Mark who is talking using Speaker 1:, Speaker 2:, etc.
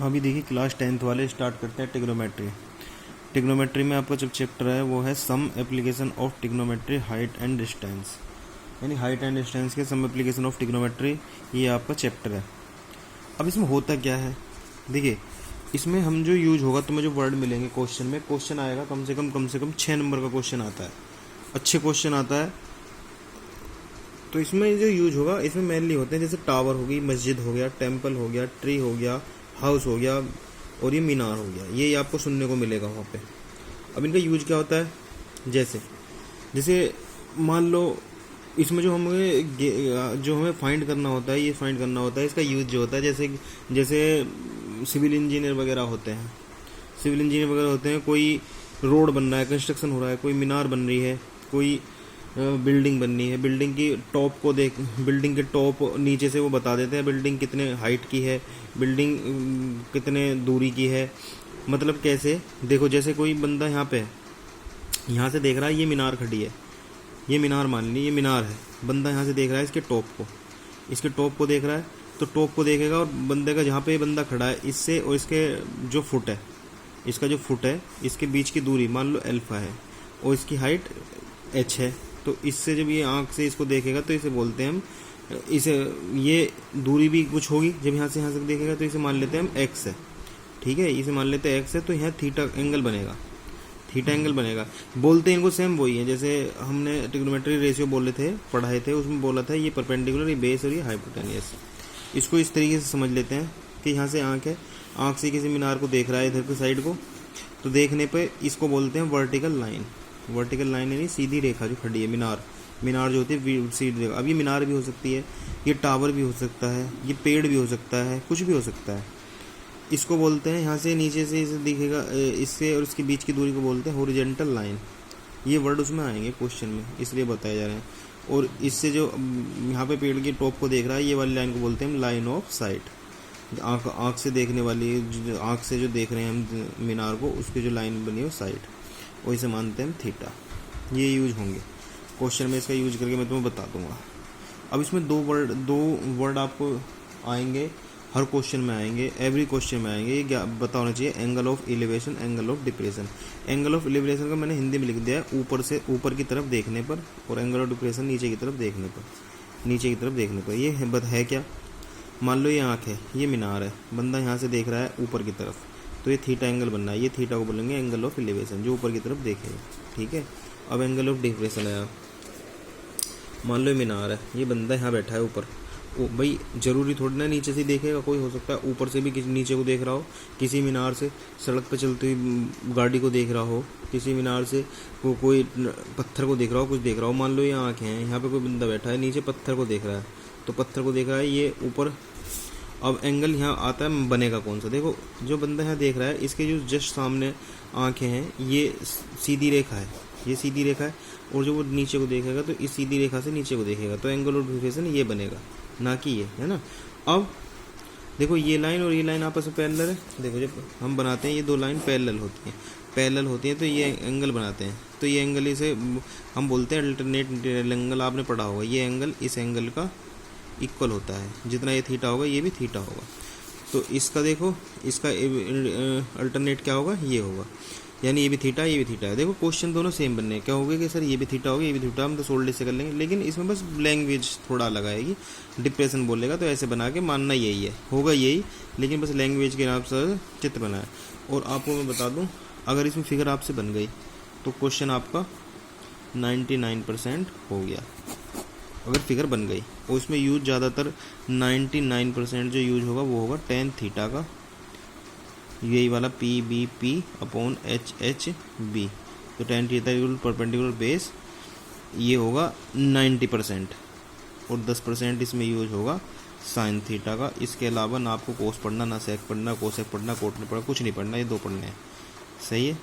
Speaker 1: अभी देखिए class 10th वाले स्टार्ट करते हैं टिग्नोमेट्री। टिग्नोमेट्री में आपका जो चैप्टर है वो है some application of trigonometry height and distance, यानी हाइट एंड डिस्टेंस के सम एप्लीकेशन ऑफ टिग्नोमेट्री, ये आपका चैप्टर है। अब इसमें होता क्या है, देखिए इसमें हम जो यूज होगा, तुम्हें जो वर्ड मिलेंगे क्वेश्चन में, क्वेश्चन आएगा कम से कम 6 नंबर का क्वेश्चन आता है, अच्छे क्वेश्चन आता है। तो इसमें जो यूज होगा, इसमें मेनली होते हैं जैसे टावर हो गई, मस्जिद हो गया, टेम्पल हो गया, ट्री हो गया, हाउस हो गया और ये मीनार हो गया, ये आपको सुनने को मिलेगा वहाँ पे। अब इनका यूज क्या होता है, जैसे जैसे मान लो इसमें जो हमें फाइंड करना होता है, ये फाइंड करना होता है, इसका यूज जो होता है, जैसे जैसे सिविल इंजीनियर वगैरह होते हैं, कोई रोड बन रहा है, कंस्ट्रक्शन हो रहा है, कोई मीनार बन रही है, कोई बिल्डिंग बननी है, बिल्डिंग की टॉप को देख, बिल्डिंग के टॉप नीचे से वो बता देते हैं बिल्डिंग कितने हाइट की है, बिल्डिंग कितने दूरी की है। मतलब कैसे, देखो जैसे कोई बंदा यहाँ पे यहाँ से देख रहा है, ये मीनार खड़ी है, ये मीनार मान ली, ये मीनार है, बंदा यहाँ से देख रहा है इसके टॉप को देख रहा है, तो टॉप को देखेगा और बंदे का जहाँ पे बंदा खड़ा है इससे और इसके जो फुट है, इसके बीच की दूरी मान लो अल्फा है और इसकी हाइट एच है। तो इससे जब ये आँख से इसको देखेगा तो इसे बोलते हैं हम, इसे ये दूरी भी कुछ होगी, जब यहाँ से देखेगा तो इसे मान लेते हैं हम एक्स है, ठीक है, इसे मान लेते हैं एक्स है। तो यहाँ थीटा एंगल बनेगा, बोलते हैं इनको सेम वही है जैसे हमने ट्रिग्नोमेट्री रेशियो पढ़ाए थे, उसमें बोला था ये परपेंडिकुलर, ये बेस और ये हाइपोटेनियस। इसको इस तरीके से समझ लेते हैं कि यहाँ से आँख है, आँख से किसी मीनार को देख रहा है इधर की साइड को, तो देखने पे इसको बोलते हैं वर्टिकल लाइन यानी सीधी रेखा जो खड़ी है, मीनार जो होती है सीधी रेखा। अब ये मीनार भी हो सकती है, ये टावर भी हो सकता है, ये पेड़ भी हो सकता है, कुछ भी हो सकता है। इसको बोलते हैं, यहाँ से नीचे से इसे दिखेगा, इससे और इसके बीच की दूरी को बोलते हैं हॉरिजॉन्टल लाइन। ये वर्ड उसमें आएंगे क्वेश्चन में, इसलिए बताए जा रहे हैं। और इससे जो यहाँ पे पेड़ की टॉप को देख रहा है, ये वाली लाइन को बोलते हैं लाइन ऑफ साइट। आँख से देखने वाली, आँख से जो देख रहे हैं हम मीनार को, उसकी जो लाइन बनी हो साइट, वही से मानते हैं हम थीटा। ये यूज होंगे क्वेश्चन में, इसका यूज करके मैं तुम्हें बता दूंगा। अब इसमें दो वर्ड आपको आएंगे, हर क्वेश्चन में आएंगे, एवरी क्वेश्चन में आएंगे। ये क्या पता होना चाहिए, angle of elevation, angle of depression. Angle of elevation का मैंने हिंदी में लिख दिया है, ऊपर की तरफ देखने पर, और एंगल ऑफ डिप्रेशन नीचे की तरफ देखने पर। ये है क्या, मान लो ये आँख है, ये मीनार है, बंदा यहाँ से देख रहा है ऊपर की तरफ, तो ये थीटा एंगल बनना है, ये थीटा को बोलेंगे एंगल ऑफ एलिवेशन, जो ऊपर की तरफ देखेगा, ठीक है। अब एंगल ऑफ डिप्रेशन है, मान लो मीनार है, ये बंदा यहाँ बैठा है ऊपर, भाई जरूरी थोड़ी ना नीचे से देखेगा, कोई हो सकता है ऊपर से भी किसी नीचे को देख रहा हो, किसी मीनार से सड़क पर चलती हुई गाड़ी को देख रहा हो, किसी मीनार से कोई पत्थर को देख रहा हो, कुछ देख रहा हो। मान लो ये आँखें हैं, यहाँ पे कोई बंदा बैठा है, नीचे पत्थर को देख रहा है, तो पत्थर को देख रहा है ये ऊपर। अब एंगल यहाँ आता है, बनेगा कौन सा, देखो जो बंदा यहाँ देख रहा है, इसके जो जस्ट सामने आँखें हैं, ये सीधी रेखा है, और जो वो नीचे को देखेगा तो इस सीधी रेखा से नीचे को देखेगा, तो एंगल ऑफ डिफ्रेक्शन ये बनेगा, ना कि ये, है ना। अब देखो ये लाइन और ये लाइन आपस में पैरेलल है, देखो जब हम बनाते हैं ये दो लाइन पैरेलल होती हैं तो ये एंगल बनाते हैं, तो ये एंगल इसे हम बोलते हैं अल्टरनेट एंगल। आपने पढ़ा होगा, ये एंगल इस एंगल का इक्वल होता है, जितना ये थीटा होगा ये भी थीटा होगा। तो इसका देखो, इसका अल्टरनेट क्या होगा, ये होगा, यानी ये भी थीटा है। देखो क्वेश्चन दोनों सेम बनने हैं, क्या होगा कि सर ये भी थीटा होगा, ये भी थीटा, हम तो सोल्ड से कर लेंगे, लेकिन इसमें बस लैंग्वेज थोड़ा अलग आएगी। डिप्रेशन बोलेगा तो ऐसे बना के मानना यही है, होगा यही, लेकिन बस लैंग्वेज के नाम से चित्र बनाए। और आपको मैं बता दूँ, अगर इसमें फिगर आपसे बन गई तो क्वेश्चन आपका 99% हो गया, अगर फिगर बन गई। और उसमें यूज ज़्यादातर 99% जो यूज होगा वो होगा tan थीटा का, यही वाला PBP/HHB। तो tan थीटा परपेंडिकुलर बेस, ये होगा 90%, और 10% इसमें यूज होगा साइन थीटा का। इसके अलावा ना आपको कोस पढ़ना, ना सेक पढ़ना, कोसेक पढ़ना, कोट नहीं पढ़ना, कुछ नहीं पढ़ना, ये दो पढ़ने हैं, सही है।